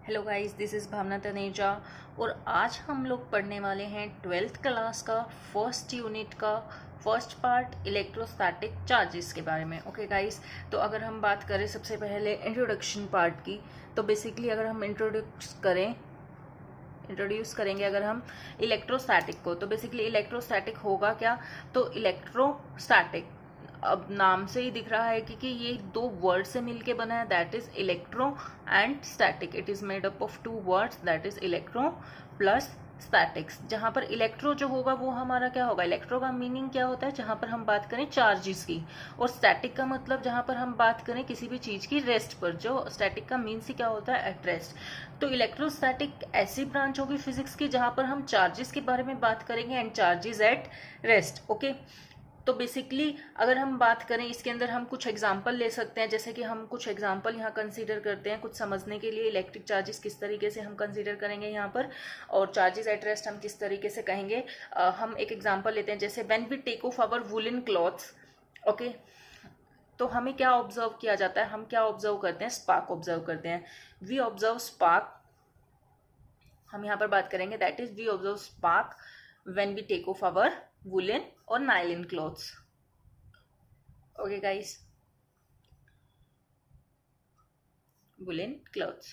Hello guys, this is भावना तनेजा और आज हम लोग पढ़ने वाले हैं 12th क्लास का फर्स्ट यूनिट का फर्स्ट पार्ट इलेक्ट्रोस्टैटिक चार्जेस के बारे में। ओके गाइस, तो अगर हम बात करें सबसे पहले इंट्रोडक्शन पार्ट की, तो बेसिकली अगर हम इंट्रोड्यूस करेंगे अगर हम इलेक्ट्रोस्टैटिक को, तो बेसिकली इलेक्ट्रोस्टैटिक होगा क्या? तो इलेक्ट्रोस्टैटिक अब नाम से ही दिख रहा है कि ये दो वर्ड से मिलके बना है, that is electro and static. It is made up of two words, that is electro plus statics. जहां पर इलेक्ट्रो जो होगा वो हमारा क्या होगा? इलेक्ट्रो का मीनिंग क्या होता है? जहां पर हम बात करें चार्जेस की, और स्टैटिक का मतलब जहां पर हम बात करें किसी भी चीज की रेस्ट पर। जो स्टैटिक का मीन्स ही क्या होता है? At rest. तो इलेक्ट्रोस्टैटिक ऐसी ब्रांच होगी फिजिक्स की जहां पर हम चार्जेस के बारे में बात करेंगे and charges at rest. Okay, तो बेसिकली अगर हम बात करें इसके अंदर हम कुछ एग्जांपल ले सकते हैं, जैसे कि हम कुछ एग्जांपल यहाँ कंसीडर करते हैं कुछ समझने के लिए। इलेक्ट्रिक चार्जेस किस तरीके से हम कंसीडर करेंगे यहाँ पर, और चार्जेस एट रेस्ट हम किस तरीके से कहेंगे। हम एक एग्जांपल लेते हैं, जैसे when we take off our woollen clothes. Okay, तो हमें क्या ऑब्जर्व किया जाता है? हम क्या ऑब्जर्व करते हैं? स्पार्क ऑब्जर्व करते हैं। वी ऑब्जर्व स्पार्क, हम यहाँ पर बात करेंगे, that is we observe spark when we take off our woolen or nylon clothes. Okay guys, woolen clothes.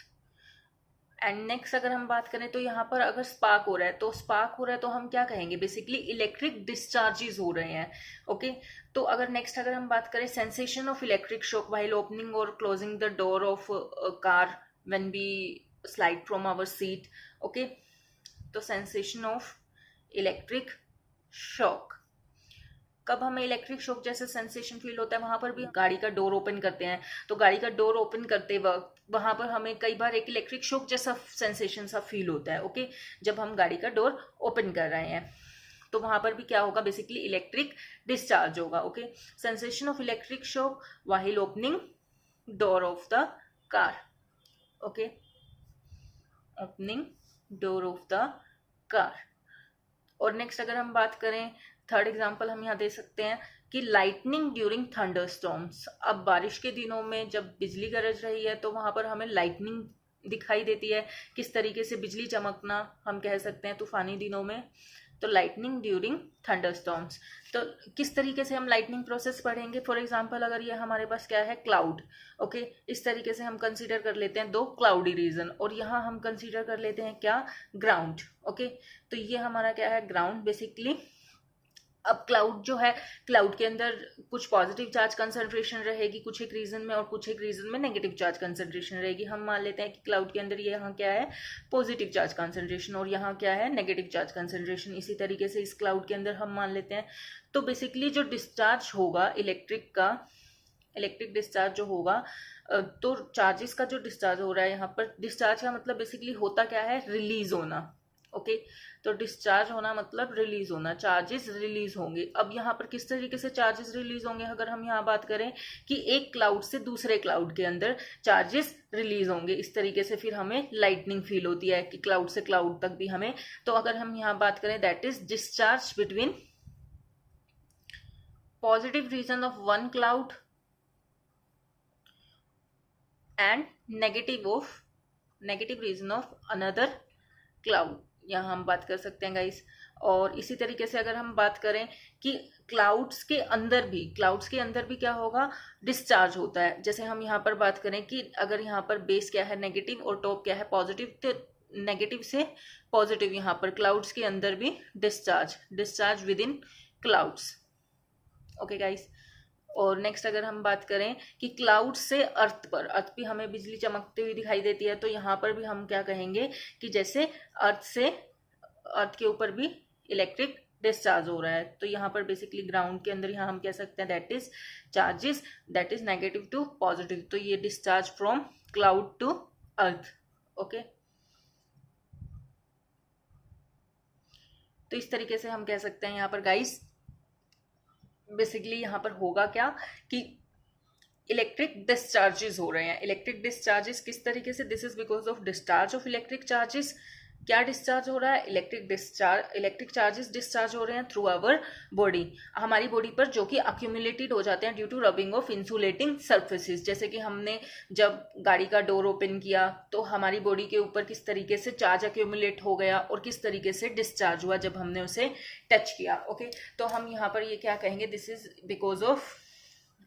And next अगर हम बात करें तो यहाँ पर अगर स्पार्क हो रहा है, तो स्पार्क हो रहा है तो हम क्या कहेंगे? बेसिकली इलेक्ट्रिक डिस्चार्जेस हो रहे हैं। ओके, तो अगर नेक्स्ट अगर हम बात करें sensation of electric shock while opening और closing the door of car when we slide from our seat. Okay, तो सेंसेशन ऑफ इलेक्ट्रिक शॉक, कब हमें इलेक्ट्रिक शॉक जैसे सेंसेशन फील होता है? वहां पर भी गाड़ी का डोर ओपन करते हैं, तो गाड़ी का डोर ओपन करते वक्त वहां पर हमें कई बार एक इलेक्ट्रिक शॉक जैसा सेंसेशन सा फील होता है। ओके, जब हम गाड़ी का डोर ओपन कर रहे हैं तो वहां पर भी क्या होगा? बेसिकली इलेक्ट्रिक डिस्चार्ज होगा। Okay, sensation of electric shock while opening door of the car. Okay, opening door of the car. और नेक्स्ट अगर हम बात करें, थर्ड एग्जांपल हम यहाँ दे सकते हैं कि लाइटनिंग ड्यूरिंग थंडरस्टॉर्म्स। अब बारिश के दिनों में जब बिजली गरज रही है तो वहां पर हमें लाइटनिंग दिखाई देती है। किस तरीके से बिजली चमकना हम कह सकते हैं तूफानी दिनों में, तो लाइटनिंग ड्यूरिंग थंडरस्टॉर्म्स। तो किस तरीके से हम लाइटनिंग प्रोसेस पढ़ेंगे? फॉर एग्जांपल अगर ये हमारे पास क्या है? क्लाउड। ओके, इस तरीके से हम कंसीडर कर लेते हैं दो क्लाउडी रीजन, और यहाँ हम कंसीडर कर लेते हैं क्या? ग्राउंड। ओके, तो ये हमारा क्या है? ग्राउंड। बेसिकली अब क्लाउड जो है, क्लाउड के अंदर कुछ पॉजिटिव चार्ज कंसंट्रेशन रहेगी कुछ एक रीजन में, और कुछ एक रीजन में नेगेटिव चार्ज कंसंट्रेशन रहेगी। हम मान लेते हैं कि क्लाउड के अंदर ये यहाँ क्या है? पॉजिटिव चार्ज कंसंट्रेशन, और यहाँ क्या है? Negative charge concentration. इसी तरीके से इस क्लाउड के अंदर हम मान लेते हैं। तो बेसिकली जो डिस्चार्ज होगा इलेक्ट्रिक का, इलेक्ट्रिक डिस्चार्ज जो होगा, तो चार्जेस का जो डिस्चार्ज हो रहा है यहाँ पर, डिस्चार्ज का मतलब बेसिकली होता क्या है? रिलीज होना। ओके, तो डिस्चार्ज होना मतलब रिलीज होना, चार्जेस रिलीज होंगे। अब यहाँ पर किस तरीके से चार्जेस रिलीज होंगे? अगर हम यहाँ बात करें कि एक क्लाउड से दूसरे क्लाउड के अंदर चार्जेस रिलीज होंगे, इस तरीके से फिर हमें लाइटनिंग फील होती है कि क्लाउड से क्लाउड तक भी हमें। तो अगर हम यहाँ बात करें, that is discharge between positive region of one cloud and negative region of another cloud, यहाँ हम बात कर सकते हैं गाइस। और इसी तरीके से अगर हम बात करें कि क्लाउड्स के अंदर भी क्या होगा? डिस्चार्ज होता है। जैसे हम यहाँ पर बात करें कि अगर यहाँ पर बेस क्या है? नेगेटिव, और टॉप क्या है? पॉजिटिव, तो नेगेटिव से पॉजिटिव यहाँ पर क्लाउड्स के अंदर भी discharge with in clouds. Okay guys, और नेक्स्ट अगर हम बात करें कि क्लाउड से अर्थ पर, अर्थ भी हमें बिजली चमकती हुई दिखाई देती है, तो यहाँ पर भी हम क्या कहेंगे कि जैसे अर्थ के ऊपर भी इलेक्ट्रिक डिस्चार्ज हो रहा है। तो यहाँ पर बेसिकली ग्राउंड के अंदर यहाँ हम कह सकते हैं that is charges, that is negative to positive. तो ये discharge from cloud to earth. Okay, तो इस तरीके से हम कह सकते हैं यहाँ पर गाइस, बेसिकली यहाँ पर होगा क्या कि इलेक्ट्रिक डिस्चार्जेस हो रहे हैं। इलेक्ट्रिक डिस्चार्जेस किस तरीके से? This is because of discharge of electric charges क्या डिस्चार्ज हो रहा है? इलेक्ट्रिक चार्जेस डिस्चार्ज हो रहे हैं थ्रू आवर बॉडी, हमारी बॉडी पर, जो कि अक्यूमुलेटेड हो जाते हैं due to rubbing of insulating surfaces. जैसे कि हमने जब गाड़ी का डोर ओपन किया तो हमारी बॉडी के ऊपर किस तरीके से चार्ज अक्यूमुलेट हो गया और किस तरीके से डिस्चार्ज हुआ जब हमने उसे टच किया। ओके, तो हम यहाँ पर ये क्या कहेंगे? This is because of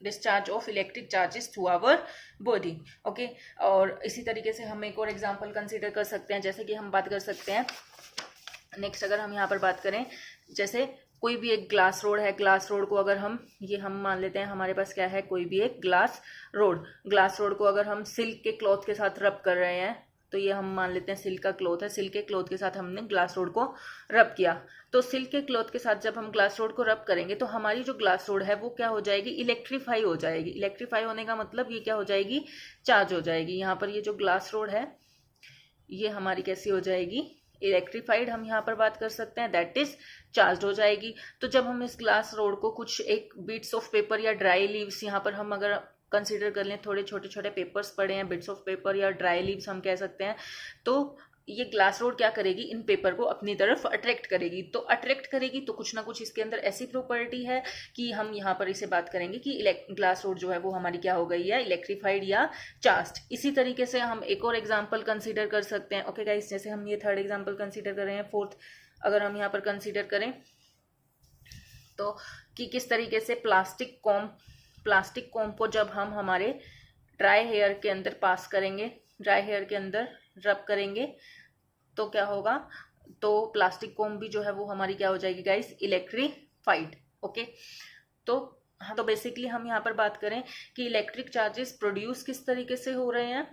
discharge of electric charges through our body. Okay, और इसी तरीके से हम एक और एग्जांपल कंसीडर कर सकते हैं। जैसे कि हम बात कर सकते हैं नेक्स्ट, अगर हम यहाँ पर बात करें, जैसे कोई भी एक ग्लास रोड है, ग्लास रोड को अगर हम मान लेते हैं हमारे पास क्या है, कोई भी एक ग्लास रोड को अगर हम सिल्क के क्लॉथ के साथ रब कर रहे हैं, तो ये हम मान लेते हैं सिल्क का क्लॉथ है, सिल्क के क्लॉथ के साथ हमने ग्लास रोड को रब किया। तो सिल्क के क्लॉथ के साथ जब हम ग्लास रोड को रब करेंगे तो हमारी जो ग्लास रोड है वो क्या हो जाएगी? इलेक्ट्रीफाई हो जाएगी। इलेक्ट्रीफाई होने का मतलब ये क्या हो जाएगी? चार्ज हो जाएगी। यहाँ पर ये जो ग्लास रोड है ये हमारी कैसी हो जाएगी? इलेक्ट्रीफाइड हम यहाँ पर बात कर सकते हैं, दैट इज चार्ज हो जाएगी। तो जब हम इस ग्लास रोड को कुछ एक बीट्स ऑफ पेपर या ड्राई लीव्स, यहाँ पर हम अगर कंसीडर कर लें, थोड़े छोटे छोटे पेपर्स पड़े हैं, बिट्स ऑफ पेपर या ड्राई लीव्स हम कह सकते हैं, तो ये ग्लास रोड क्या करेगी? इन पेपर को अपनी तरफ अट्रैक्ट करेगी। तो अट्रैक्ट करेगी तो कुछ ना कुछ इसके अंदर ऐसी प्रॉपर्टी है कि हम यहाँ पर इसे बात करेंगे कि ग्लास रोड जो है वो हमारी क्या हो गई है? इलेक्ट्रीफाइड या चार्ज्ड। इसी तरीके से हम एक और एग्जांपल कंसीडर कर सकते हैं। ओके गाइस, जैसे हम ये थर्ड एग्जांपल कंसीडर कर रहे हैं, फोर्थ अगर हम यहाँ पर कंसीडर करें तो कि किस तरीके से प्लास्टिक कॉम को जब हम हमारे ड्राई हेयर के अंदर पास करेंगे, ड्राई हेयर के अंदर रब करेंगे, तो क्या होगा? तो प्लास्टिक कॉम भी जो है वो हमारी क्या हो जाएगी गाइस? इलेक्ट्रीफाइड। ओके, तो हाँ, तो बेसिकली हम यहाँ पर बात करें कि इलेक्ट्रिक चार्जेस प्रोड्यूस किस तरीके से हो रहे हैं,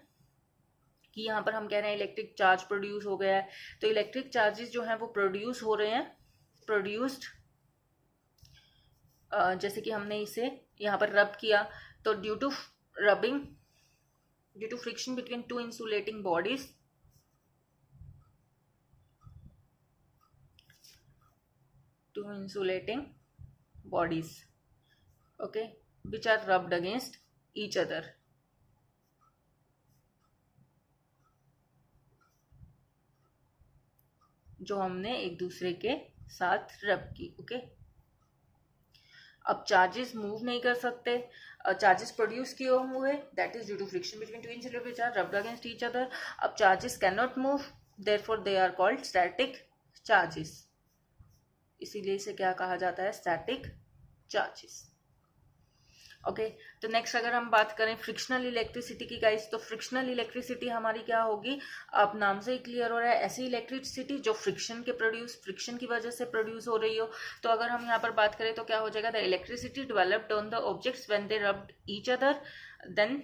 कि यहाँ पर हम कह रहे हैं इलेक्ट्रिक चार्ज प्रोड्यूस हो गया है। तो इलेक्ट्रिक चार्जेस जो है वो प्रोड्यूस हो रहे हैं, प्रोड्यूस्ड जैसे कि हमने इसे यहाँ पर रब किया, तो due to friction between two insulating bodies, okay, which are rubbed against each other. जो हमने एक दूसरे के साथ रब की। ओके, अब चार्जेस मूव नहीं कर सकते, चार्जेस प्रोड्यूस किए हुए, that is due to friction between two insulated which are rubbed against each other. अब charges can not move, therefore they are called static charges. इसीलिए इसे क्या कहा जाता है? Static charges. ओके, तो नेक्स्ट अगर हम बात करें फ्रिक्शनल इलेक्ट्रिसिटी की गाइस, तो फ्रिक्शनल इलेक्ट्रिसिटी हमारी क्या होगी? अब नाम से ही क्लियर हो रहा है, ऐसी इलेक्ट्रिसिटी जो फ्रिक्शन की वजह से प्रोड्यूस हो रही हो। तो अगर हम यहाँ पर बात करें तो क्या हो जाएगा? The electricity developed on the objects when they rubbed each other, then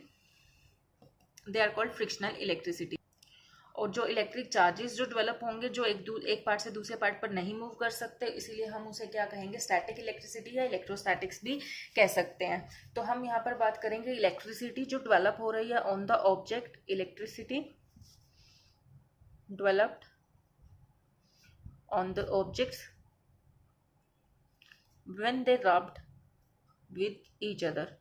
they are called frictional electricity. और जो इलेक्ट्रिक चार्जेस जो डेवलप होंगे, जो एक पार्ट से दूसरे पार्ट पर नहीं मूव कर सकते, इसीलिए हम उसे क्या कहेंगे? स्टैटिक इलेक्ट्रिसिटी या इलेक्ट्रोस्टैटिक्स भी कह सकते हैं। तो हम यहाँ पर बात करेंगे इलेक्ट्रिसिटी जो डेवलप हो रही है on the object, electricity developed on the objects when they rubbed with each other.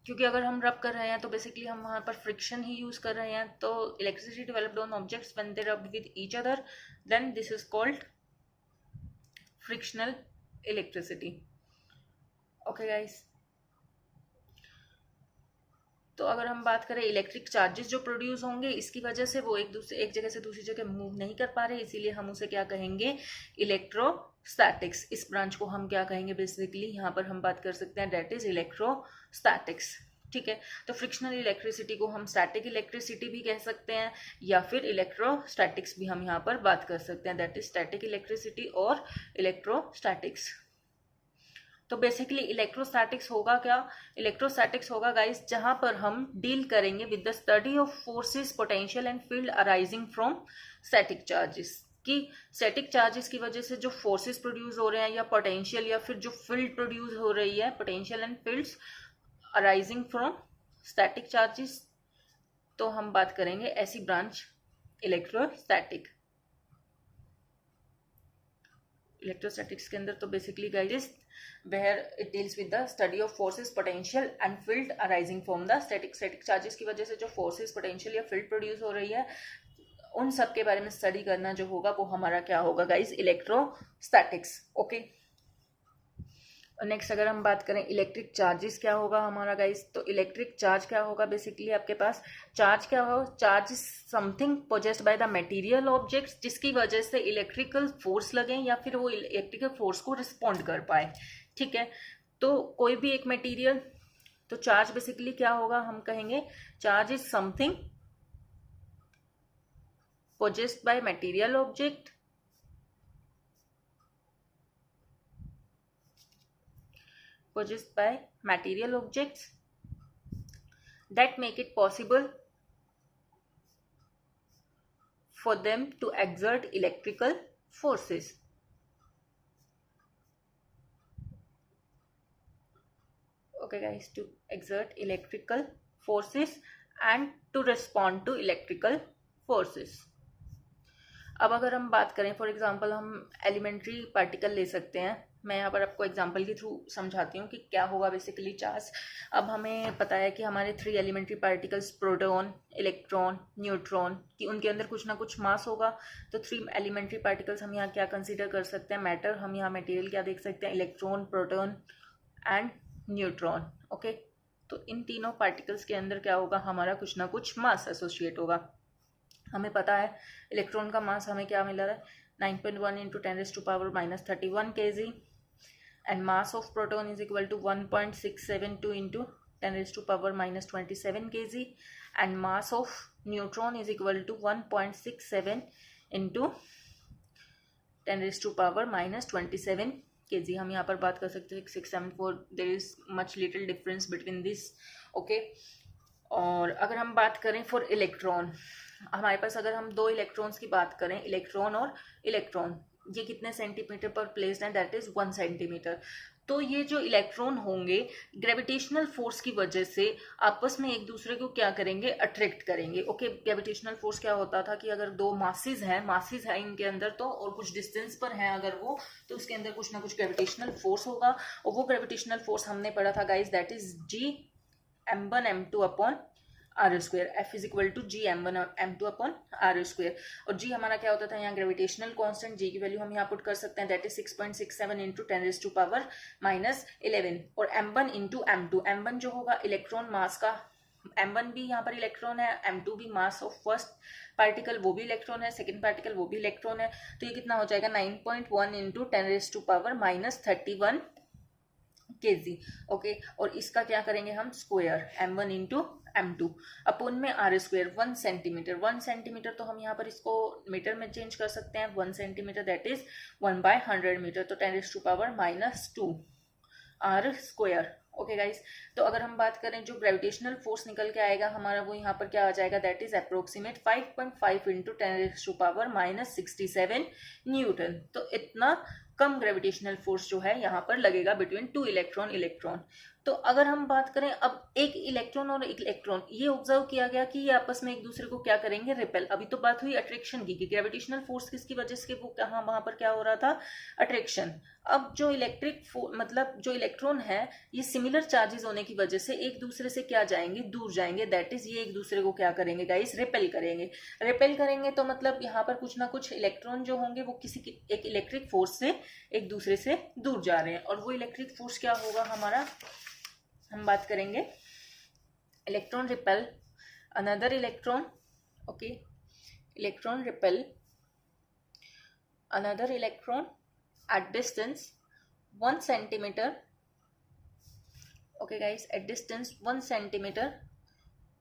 क्योंकि अगर हम रब कर रहे हैं तो बेसिकली हम वहाँ पर फ्रिक्शन ही यूज कर रहे हैं। तो electricity developed on objects when they rubbed with each other, then this is called frictional electricity. Okay guys, तो अगर हम बात करें इलेक्ट्रिक चार्जेस जो प्रोड्यूस होंगे, इसकी वजह से वो एक जगह से दूसरी जगह मूव नहीं कर पा रहे, इसीलिए हम उसे क्या कहेंगे? इलेक्ट्रोस्टैटिक्स। इस ब्रांच को हम क्या कहेंगे? बेसिकली यहाँ पर हम बात कर सकते हैं दैट इज इलेक्ट्रोस्टैटिक्स। ठीक है, तो फ्रिक्शनल इलेक्ट्रिसिटी को हम स्टैटिक इलेक्ट्रिसिटी भी कह सकते हैं, या फिर इलेक्ट्रोस्टैटिक्स भी हम यहाँ पर बात कर सकते हैं, दैट इज स्टैटिक इलेक्ट्रिसिटी और इलेक्ट्रोस्टैटिक्स। तो बेसिकली इलेक्ट्रोस्टैटिक्स होगा क्या? इलेक्ट्रोस्टैटिक्स होगा गाइस जहां पर हम डील करेंगे with the study of forces, potential and field arising from static charges, कि स्टैटिक चार्जेस की वजह से जो फोर्सेस प्रोड्यूस हो रहे हैं या पोटेंशियल या फिर जो फील्ड प्रोड्यूस हो रही है, potential and fields arising from static charges, तो हम बात करेंगे ऐसी ब्रांच इलेक्ट्रोस्टैटिक्स के अंदर। तो basically guys where it deals with the study of forces, potential and field arising from the static charges की वजह से जो forces, potential या field produce हो रही है, उन सब के बारे में स्टडी करना जो होगा वो हमारा क्या होगा गाइज, इलेक्ट्रोस्टैटिक्स। ओके, नेक्स्ट अगर हम बात करें इलेक्ट्रिक चार्जेस क्या होगा हमारा गाइस, तो इलेक्ट्रिक चार्ज क्या होगा, बेसिकली आपके पास चार्ज क्या हो, charge is something possessed by the material objects, जिसकी वजह से इलेक्ट्रिकल फोर्स लगे या फिर वो इलेक्ट्रिकल फोर्स को रिस्पॉन्ड कर पाए। ठीक है, तो कोई भी एक मटेरियल, तो चार्ज बेसिकली क्या होगा, हम कहेंगे charge is something possessed by material object possessed by material objects that make it possible for them to exert electrical forces. Okay guys, to exert electrical forces and to respond to electrical forces. अब अगर हम बात करें, for example हम elementary particle ले सकते हैं, मैं यहाँ पर आपको एग्जांपल के थ्रू समझाती हूँ कि क्या होगा बेसिकली चार्ज। अब हमें पता है कि हमारे 3 elementary particles proton, electron, neutron, कि उनके अंदर कुछ ना कुछ मास होगा। तो 3 एलिमेंट्री पार्टिकल्स हम यहाँ क्या कंसीडर कर सकते हैं, मैटर, हम यहाँ मटेरियल क्या देख सकते हैं, electron, proton and neutron. Okay, तो इन तीनों पार्टिकल्स के अंदर क्या होगा, हमारा कुछ ना कुछ मास एसोसिएट होगा। हमें पता है इलेक्ट्रॉन का मास हमें क्या मिल रहा है, 9.1 into 10⁻³ kg, and mass of proton is equal to 1.672 into 10⁻27 kg, and mass of neutron is equal to 1.67 into 10⁻27 kg। हम यहाँ पर बात कर सकते हैं 674, there is much little difference between this. Okay, और अगर हम बात करें फॉर इलेक्ट्रॉन, हमारे पास अगर हम 2 इलेक्ट्रॉन्स की बात करें, इलेक्ट्रॉन और इलेक्ट्रॉन, ये कितने सेंटीमीटर पर प्लेस्ड है, दैट इज 1 सेंटीमीटर। तो ये जो इलेक्ट्रॉन होंगे ग्रेविटेशनल फोर्स की वजह से आपस में एक दूसरे को क्या करेंगे, अट्रैक्ट करेंगे। ओके, ग्रेविटेशनल फोर्स क्या होता था कि अगर 2 मासेस है इनके अंदर, तो और कुछ डिस्टेंस पर है अगर वो, तो उसके अंदर कुछ ना कुछ ग्रेविटेशनल फोर्स होगा, और वो ग्रेविटेशनल फोर्स हमने पढ़ा था guys, that is G m1 m2 upon R square. F is equal to G m1 m2 upon R square. और G हमारा क्या होता था, यहाँ ग्रेविटेशनल कांस्टेंट, G की वैल्यू हम यहाँ पुट कर सकते हैं, दैट इज 6.67 इंटू 10⁻⁻11, और m1 इंटू m2, m1 जो होगा इलेक्ट्रॉन मास का, m1 भी यहाँ पर इलेक्ट्रॉन है, m2 भी मास ऑफ फर्स्ट पार्टिकल, वो भी इलेक्ट्रॉन है, सेकेंड पार्टिकल वो भी इलेक्ट्रॉन है। तो ये कितना हो जाएगा, 9.1 इंटू 10⁻31 kg। ओके, और इसका क्या करेंगे हम, square, m1 into m2 upon में आर स्क्वायर, 1 सेंटीमीटर। 1 सेंटीमीटर तो हम यहाँ पर इसको मीटर में चेंज कर सकते हैं, 1 सेंटीमीटर दैट इज 1/100 मीटर, तो 10⁻² आर स्क्वायर। ओके गाइस, तो अगर हम बात करें जो ग्रेविटेशनल फोर्स निकल के आएगा हमारा, वो यहाँ पर क्या आ जाएगा, that is approximate 5.5 into 10⁻⁻67 newton. तो इतना कम ग्रेविटेशनल फोर्स जो है यहाँ पर लगेगा बिटवीन 2 इलेक्ट्रॉन। तो अगर हम बात करें अब एक इलेक्ट्रॉन और एक इलेक्ट्रॉन, ये ऑब्जर्व किया गया कि ये आपस में एक दूसरे को क्या करेंगे, रिपेल। अभी तो बात हुई अट्रैक्शन की, ग्रेविटेशनल फोर्स किसकी वजह से, वो कहाँ वहां पर क्या हो रहा था, अट्रैक्शन। अब जो मतलब जो इलेक्ट्रॉन है, ये सिमिलर चार्जेस होने की वजह से एक दूसरे से क्या जाएंगे, दूर जाएंगे, दैट इज ये एक दूसरे को क्या करेंगे गाइस, रिपेल करेंगे। तो मतलब यहाँ पर कुछ ना कुछ इलेक्ट्रॉन जो होंगे वो किसी एक इलेक्ट्रिक फोर्स से एक दूसरे से दूर जा रहे हैं, और वो इलेक्ट्रिक फोर्स क्या होगा हमारा, हम बात करेंगे electron repel another electron. Okay, electron repel another electron at distance 1 centimeter। Okay guys, at distance 1 centimetre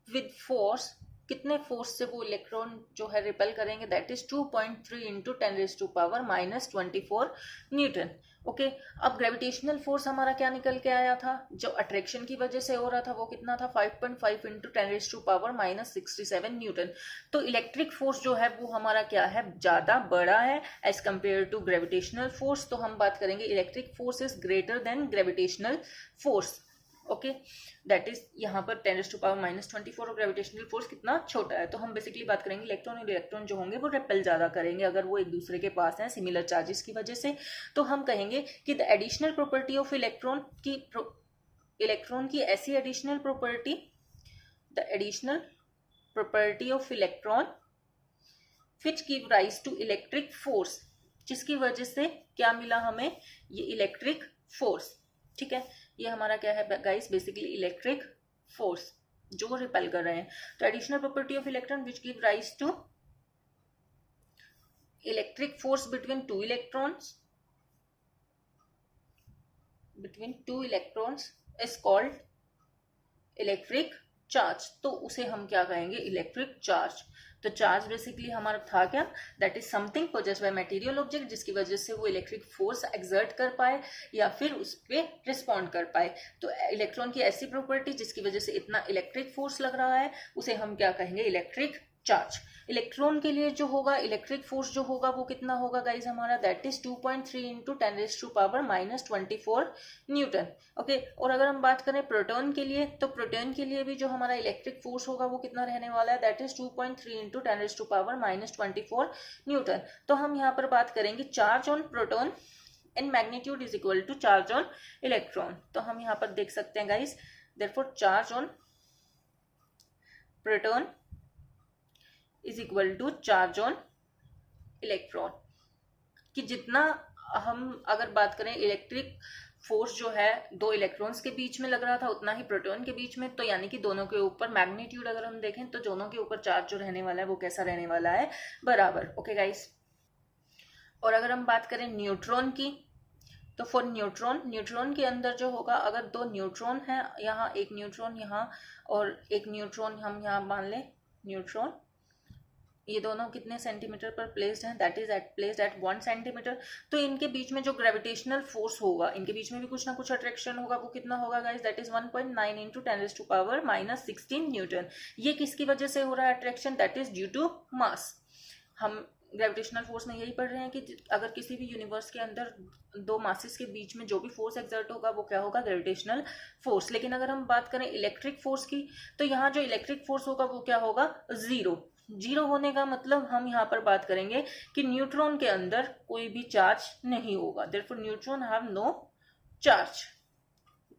with force, कितने फोर्स से वो इलेक्ट्रॉन जो है रिपेल करेंगे, that is 2.3 into 10⁻⁻24 Newton. Okay, अब ग्रेविटेशनल फोर्स हमारा क्या निकल के आया था, जो अट्रैक्शन की वजह से हो रहा था, वो कितना था, 5.5 इंटू 10⁻⁻67 न्यूटन। तो इलेक्ट्रिक फोर्स जो है वो हमारा क्या है, ज्यादा बड़ा है as compare to gravitational force. तो हम बात करेंगे electric force is greater than gravitational force. Okay, that is यहाँ पर 10⁻⁻24 और ग्रेविटेशनल फोर्स कितना छोटा है। तो हम बेसिकली बात करेंगे इलेक्ट्रॉन और इलेक्ट्रॉन जो होंगे वो रिपेल ज्यादा करेंगे अगर वो एक दूसरे के पास हैं सिमिलर चार्जेस की वजह से। तो हम कहेंगे कि the additional property of electron की ऐसी additional property, the additional property of electron which give rise to electric force, जिसकी वजह से क्या मिला हमें, ये इलेक्ट्रिक फोर्स। ठीक है, ये हमारा क्या है गाइस, बेसिकली इलेक्ट्रिक फोर्स जो रिपेल कर रहे हैं। तो additional property of electron which give rise to electric force between two electrons is called electric charge. तो उसे हम क्या कहेंगे, इलेक्ट्रिक चार्ज। तो चार्ज बेसिकली हमारा था क्या, that is something possessed by material object, जिसकी वजह से वो इलेक्ट्रिक फोर्स एक्सर्ट कर पाए या फिर उस पर रिस्पॉन्ड कर पाए। तो इलेक्ट्रॉन की ऐसी प्रॉपर्टी जिसकी वजह से इतना इलेक्ट्रिक फोर्स लग रहा है, उसे हम क्या कहेंगे, इलेक्ट्रिक चार्ज। इलेक्ट्रॉन के लिए जो होगा इलेक्ट्रिक फोर्स जो होगा वो कितना होगा गाइज हमारा, that is 2.3 into 10⁻⁻24 Newton. Okay, और अगर हम बात करें प्रोटॉन के लिए, तो प्रोटॉन के लिए भी जो हमारा इलेक्ट्रिक फोर्स होगा वो कितना रहने वाला है, दैट इज 2.3 इंटू 10⁻⁻24 न्यूटन। तो हम यहाँ पर बात करेंगे charge on proton and magnitude is equal to charge on electron. तो हम यहाँ पर देख सकते हैं guys, therefore charge on proton is equal to charge on electron, कि जितना हम अगर बात करें इलेक्ट्रिक फोर्स जो है दो इलेक्ट्रॉन्स के बीच में लग रहा था उतना ही प्रोटॉन के बीच में, तो यानी कि दोनों के ऊपर मैग्नीट्यूड अगर हम देखें तो दोनों के ऊपर चार्ज जो रहने वाला है वो कैसा रहने वाला है, बराबर। ओके गाइस, और अगर हम बात करें न्यूट्रॉन की, तो फॉर न्यूट्रॉन के अंदर जो होगा, अगर दो न्यूट्रॉन है, यहाँ एक न्यूट्रॉन यहाँ और एक न्यूट्रॉन हम यहाँ मान लें न्यूट्रॉन, ये दोनों कितने सेंटीमीटर पर प्लेस्ड हैं, that is placed at 1 centimetre. तो इनके बीच में जो ग्रेविटेशनल फोर्स होगा, इनके बीच में भी कुछ ना कुछ अट्रैक्शन होगा, वो कितना होगा guys, that is 1.9 into 10⁻⁻16 newton. ये किसकी वजह से हो रहा है attraction, that is due to mass. हम ग्रेविटेशनल फोर्स में यही पढ़ रहे हैं कि अगर किसी भी यूनिवर्स के अंदर दो मासेस के बीच में जो भी फोर्स एक्सर्ट होगा वो क्या होगा, ग्रेविटेशनल फोर्स। लेकिन अगर हम बात करें इलेक्ट्रिक फोर्स की, तो यहाँ जो इलेक्ट्रिक फोर्स होगा वो क्या होगा, जीरो होने का मतलब हम यहाँ पर बात करेंगे कि न्यूट्रॉन के अंदर कोई भी चार्ज नहीं होगा, therefore neutron have no charge,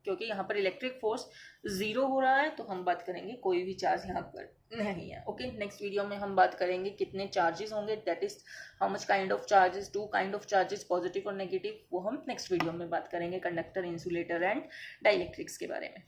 क्योंकि यहाँ पर इलेक्ट्रिक फोर्स 0 हो रहा है, तो हम बात करेंगे कोई भी चार्ज यहाँ पर नहीं है। ओके, नेक्स्ट वीडियो में हम बात करेंगे कितने चार्जेस होंगे, that is how much kind of charges, 2 kind of charges, positive और नेगेटिव, वो हम नेक्स्ट वीडियो में बात करेंगे, कंडक्टर, इंसुलेटर एंड डाइलेक्ट्रिक्स के बारे में।